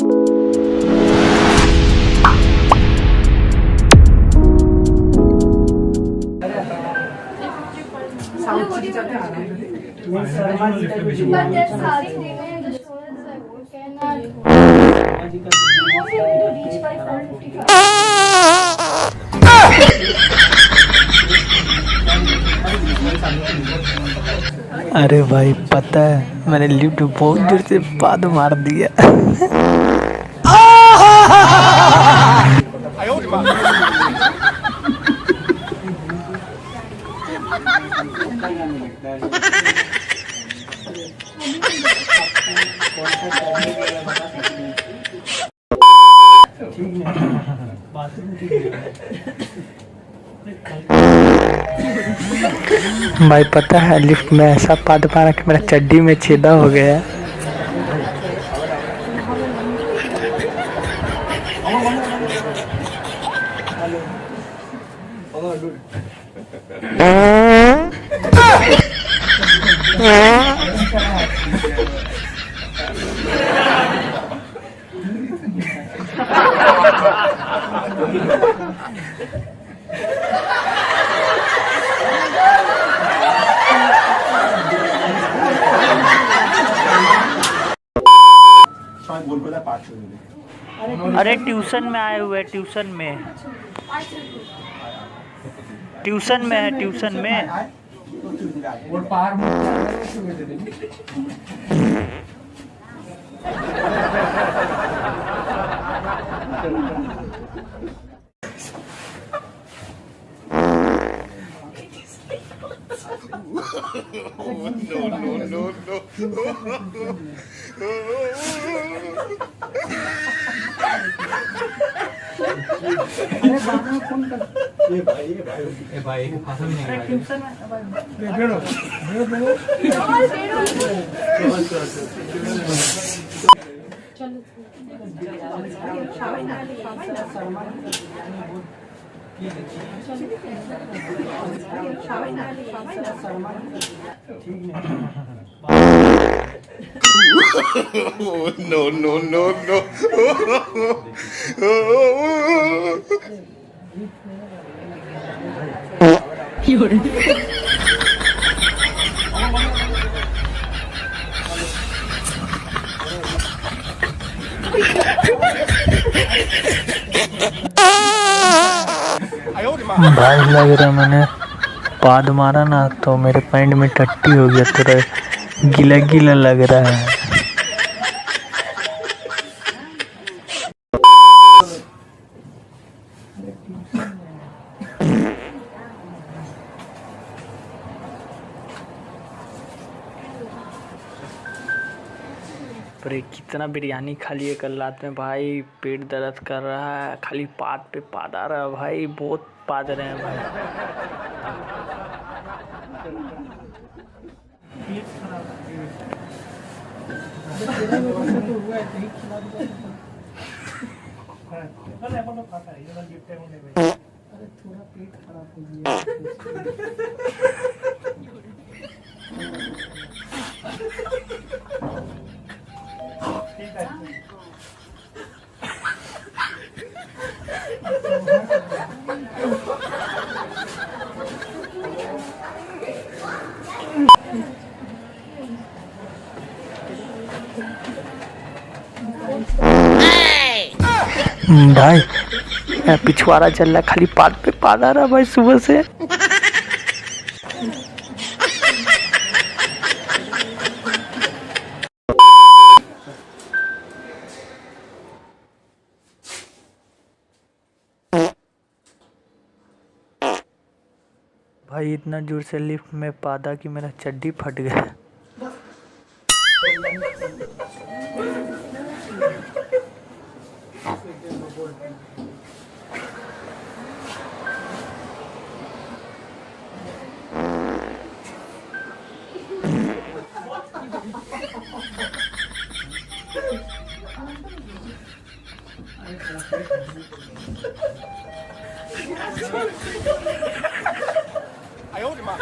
अरे भाई पता है मैंने लिफ्ट बहुत देर से बाद मार दिया। भाई पता है लिफ्ट में ऐसा पाद मारा कि मेरा चड्डी में छेदा हो गया। अरे ट्यूशन में आए हुए, ट्यूशन में है, ट्यूशन में No, no, no, no. भाई लग रहा मैंने पाद मारा ना तो मेरे पैंट में टट्टी हो गया, थोड़ा गीला गीला लग रहा है। पर कितना बिरयानी खा लिए कल रात में भाई, पेट दर्द कर रहा है, खाली पाद पे पाद आ रहा है भाई, बहुत पाद रहे हैं भाई। थोड़ा पेट खराब हो गया। भाई पिछवाड़ा चल रहा, खाली पाद पे पाद आ रहा भाई सुबह से। भाई इतना जोर से लिफ्ट में पादा कि मेरा चड्डी फट गया। I hold him up.